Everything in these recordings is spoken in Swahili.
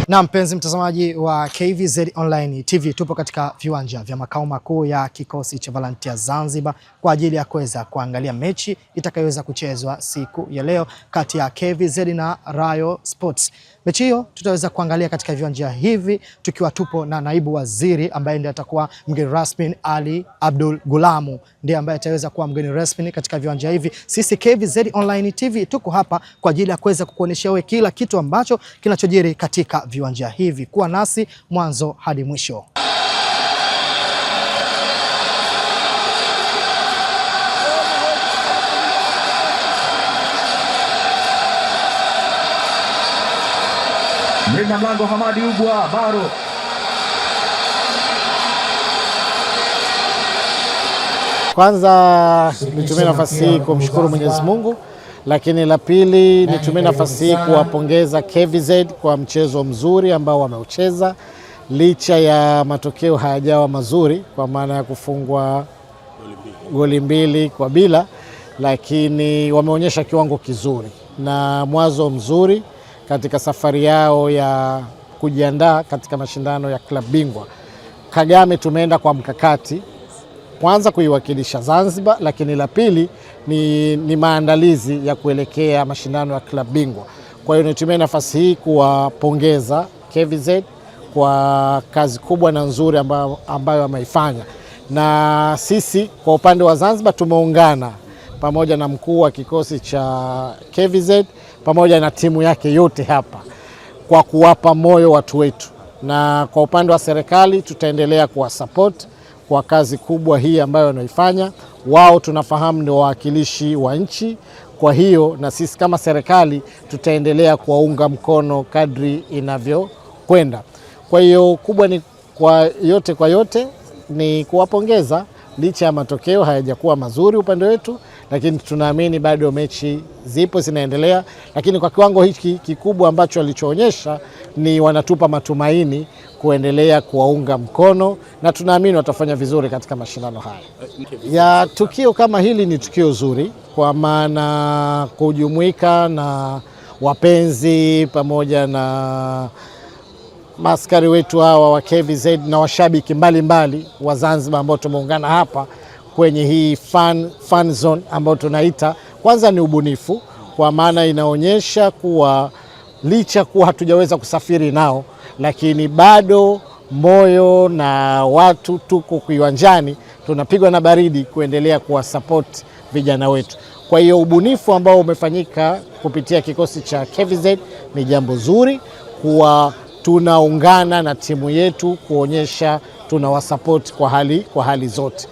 Na mpenzi mtazamaji wa KVZ Online TV, tupo katika viwanja vya makao makuu ya kikosi cha Volunteer Zanzibar kwa ajili ya kuweza kuangalia mechi itakayoweza kuchezwa siku ya leo kati ya KVZ na Rayo Sports. Mechi hiyo tutaweza kuangalia katika viwanja hivi tukiwa tupo na naibu waziri ambaye ndiye atakuwa mgeni rasmi. Ali Abdul Gulamu ndiye ambaye ataweza kuwa mgeni rasmi katika viwanja hivi. Sisi KVZ Online TV tuko hapa kwa ajili ya kuweza kukuonyesha wewe kila kitu ambacho kinachojiri katika viwanja hivi. Kuwa nasi mwanzo hadi mwisho. Mlinda mlango Hamadi Ubwa Baro. Kwanza nitumie nafasi hii kumshukuru Mwenyezi Mungu, lakini la pili nitumie nafasi hii kuwapongeza KVZ kwa mchezo mzuri ambao wameucheza, licha ya matokeo hayajawa mazuri kwa maana ya kufungwa goli 2-0, lakini wameonyesha kiwango kizuri na mwanzo mzuri katika safari yao ya kujiandaa katika mashindano ya klabu bingwa. Tumeenda kwa mkakati, kwanza kuiwakilisha Zanzibar, lakini la pili ni maandalizi ya kuelekea mashindano ya klabu bingwa. Kwa hiyo nitumie nafasi hii kuwapongeza KVZ kwa kazi kubwa na nzuri ambayo wameifanya, na sisi kwa upande wa Zanzibar tumeungana pamoja na mkuu wa kikosi cha KVZ pamoja na timu yake yote hapa kwa kuwapa moyo watu wetu, na kwa upande wa serikali tutaendelea kuwasupport kwa kazi kubwa hii ambayo wanaifanya. Wao tunafahamu ni wawakilishi wa nchi, kwa hiyo na sisi kama serikali tutaendelea kuwaunga mkono kadri inavyokwenda. Kwa hiyo kubwa ni kwa yote ni kuwapongeza, licha ya matokeo hayajakuwa mazuri upande wetu, lakini tunaamini bado mechi zipo zinaendelea, lakini kwa kiwango hiki kikubwa ambacho walichoonyesha ni wanatupa matumaini kuendelea kuwaunga mkono, na tunaamini watafanya vizuri katika mashindano haya. Ya tukio kama hili ni tukio zuri kwa maana kujumuika na wapenzi pamoja na maaskari wetu hawa wa KVZ na washabiki mbalimbali wa Zanzibar ambao tumeungana hapa kwenye hii fan zone ambayo tunaita. Kwanza ni ubunifu, kwa maana inaonyesha kuwa licha kuwa hatujaweza kusafiri nao, lakini bado moyo na watu tuko kiwanjani, tunapigwa na baridi kuendelea kuwasupport vijana wetu. Kwa hiyo ubunifu ambao umefanyika kupitia kikosi cha KVZ ni jambo zuri, kuwa tunaungana na timu yetu kuonyesha tunawasupport kwa hali zote.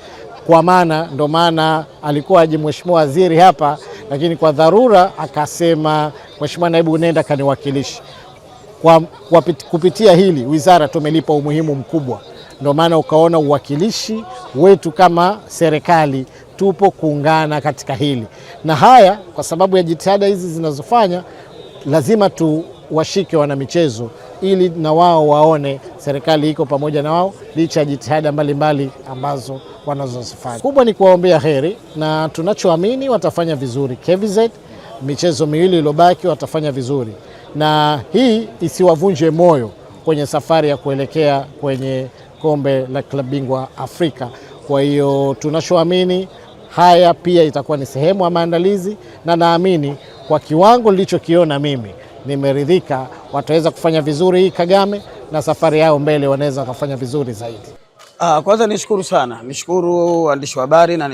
Kwa maana ndo maana alikuwa aje Mheshimiwa Waziri hapa, lakini kwa dharura akasema Mheshimiwa Naibu nenda kaniwakilishi. Kupitia hili wizara tumelipa umuhimu mkubwa, ndo maana ukaona uwakilishi wetu kama serikali tupo kuungana katika hili. Na haya kwa sababu ya jitihada hizi zinazofanya, lazima tuwashike wana michezo ili na wao waone serikali iko pamoja na wao licha ya jitihada mbalimbali ambazo wanazozifanya. Kubwa ni kuwaombea heri, na tunachoamini watafanya vizuri. KVZ michezo miwili iliyobaki watafanya vizuri, na hii isiwavunje moyo kwenye safari ya kuelekea kwenye kombe la klabu bingwa Afrika. Kwa hiyo tunachoamini haya pia itakuwa ni sehemu ya maandalizi, na naamini kwa kiwango nilichokiona mimi nimeridhika wataweza kufanya vizuri hii Kagame, na safari yao mbele wanaweza kufanya vizuri zaidi. Kwanza nishukuru sana, nishukuru waandishi wa habari na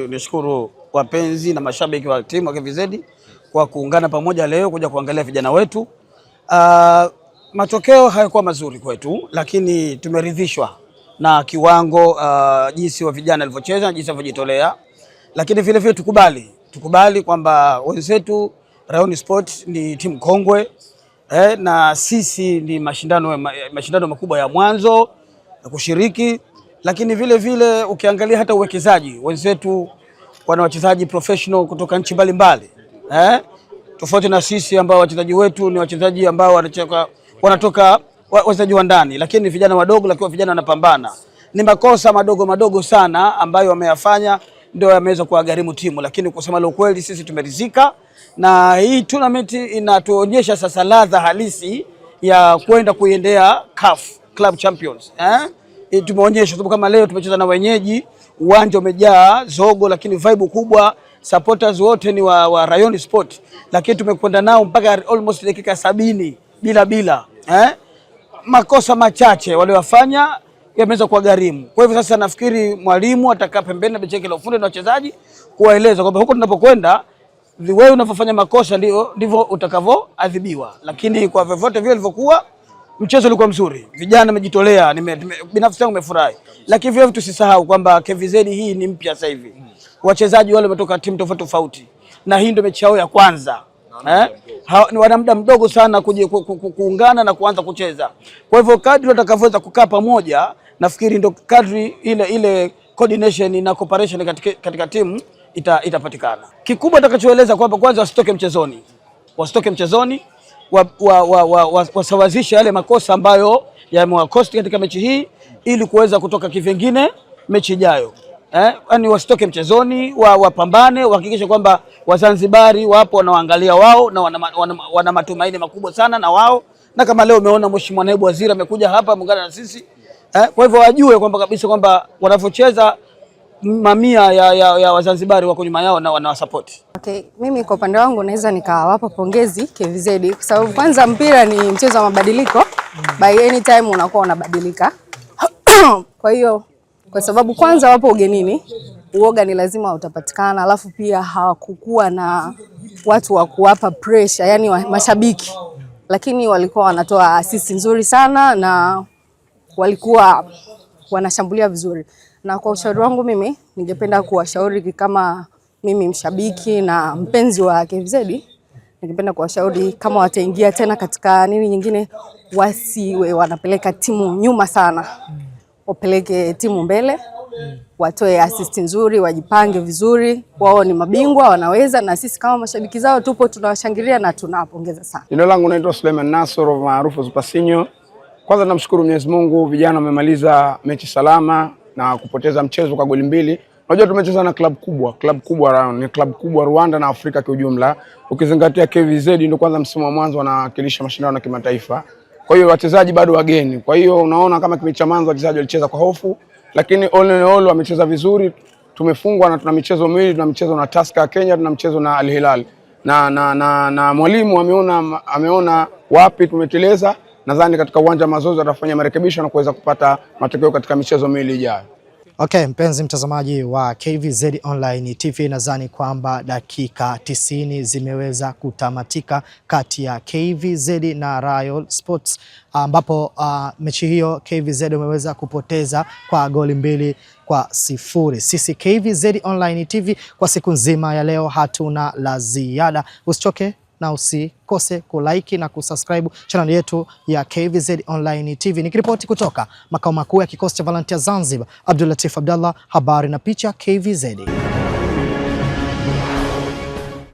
nishukuru wapenzi na mashabiki wa timu ya KVZ kwa kuungana pamoja leo kuja kuangalia vijana wetu. Matokeo hayakuwa mazuri kwetu, lakini tumeridhishwa na kiwango jinsi wa vijana walivyocheza, jinsi walivyojitolea, lakini vile vile tukubali kwamba wenzetu Rayon Sports ni timu kongwe, na sisi ni mashindano makubwa ya mwanzo ya kushiriki, lakini vile vile ukiangalia hata uwekezaji, wenzetu wana wachezaji professional kutoka nchi mbalimbali, tofauti na sisi ambao wachezaji wetu ni wachezaji ambao wanatoka wachezaji wa ndani, lakini vijana wadogo, lakini vijana wanapambana. Ni makosa madogo sana ambayo wameyafanya ndio yameweza kuwagharimu timu, lakini kusema la ukweli sisi tumeridhika na hii tournament inatuonyesha sasa ladha halisi ya kwenda kuiendea CAF Club Champions. Tumeonyesha sababu kama leo tumecheza na wenyeji, uwanja umejaa zogo, lakini vibe kubwa, supporters wote ni wa Rayon Sport, lakini tumekwenda nao mpaka almost dakika 70 bila. Makosa machache waliowafanya yameweza kuwagharimu. Kwa hivyo sasa nafikiri mwalimu atakaa pembeni na benchi la ufundi na wachezaji kuwaeleza kwamba huko tunapokwenda wewe unapofanya makosa ndivyo utakavyoadhibiwa, lakini kwa vyovyote vile ilivyokuwa mchezo ulikuwa mzuri, vijana wamejitolea, binafsi yangu nimefurahi. Lakini vile tusisahau kwamba KVZ hii ni mpya sasa hivi, wachezaji wale wametoka timu tofauti na hii ndio mechi yao ya kwanza. Ni wana muda mdogo sana kuungana na kuanza kucheza. Kwa hivyo kadri watakavyoweza kukaa pamoja, nafikiri ndio kadri ile coordination na cooperation katika timu itapatikana. Kikubwa atakachoeleza kwamba kwanza wasitoke mchezoni, wasawazishe yale makosa ambayo yamewakosti katika mechi hii ili kuweza kutoka kivingine mechi ijayo. Yaani wasitoke mchezoni, wapambane, wahakikishe kwamba Wazanzibari wapo wanaangalia wao na wana matumaini makubwa sana na wao, na kama leo umeona Mheshimiwa Naibu Waziri amekuja hapa muungana na sisi. Kwa hivyo wajue kwamba kabisa kwamba wanavyocheza mamia ya Wazanzibari wako nyuma yao na wanawasupport. Okay, mimi kwa upande wangu naweza nikawapa pongezi KVZ kwa sababu kwanza mpira ni mchezo wa mabadiliko. By any time unakuwa unabadilika. Kwa hiyo kwa sababu kwanza wapo ugenini, uoga ni lazima utapatikana, alafu pia hawakukuwa na watu wa kuwapa pressure, yani mashabiki. Lakini walikuwa wanatoa assist nzuri sana na walikuwa wanashambulia vizuri. Na kwa ushauri wangu mimi ningependa kuwashauri kama mimi mshabiki na mpenzi wa KVZ, ningependa kuwashauri kama wataingia tena katika nyingine, wasiwe wanapeleka timu nyuma sana. Wapeleke timu mbele, watoe assist nzuri, wajipange vizuri. Wao ni mabingwa, wanaweza, na sisi kama mashabiki zao tupo tunawashangilia na tunawapongeza sana. Jina langu naitwa Suleiman Nasoro maarufu Zupasinyo. Kwanza namshukuru Mwenyezi Mungu, vijana wamemaliza mechi salama na kupoteza mchezo kwa goli 2. Unajua tumecheza na club kubwa ni club kubwa Rwanda na Afrika kwa ujumla. Ukizingatia KVZ ndio kwanza msimu wa mwanzo wanawakilisha mashindano ya kimataifa. Kwa hiyo wachezaji bado wageni. Kwa hiyo unaona kama kipindi cha mwanzo wachezaji walicheza kwa hofu, lakini all in all wamecheza vizuri. Tumefungwa na tuna michezo miwili, tuna mchezo na Tusker Kenya, tuna mchezo na Al Hilal. Na mwalimu ameona wapi tumeteleza. Nadhani katika uwanja mazoezi atafanya marekebisho na kuweza kupata matokeo katika michezo miwili ijayo. Okay, mpenzi mtazamaji wa KVZ Online TV, nadhani kwamba dakika 90 zimeweza kutamatika kati ya KVZ na Rayon Sports, ambapo mechi hiyo KVZ umeweza kupoteza kwa goli 2-0. Sisi KVZ Online TV kwa siku nzima ya leo hatuna la ziada. Usichoke na usikose kulike na kusubscribe channel yetu ya KVZ Online TV. Nikiripoti kutoka makao makuu ya kikosi cha Volunteer Zanzibar, Abdul Latif Abdallah, habari na picha KVZ.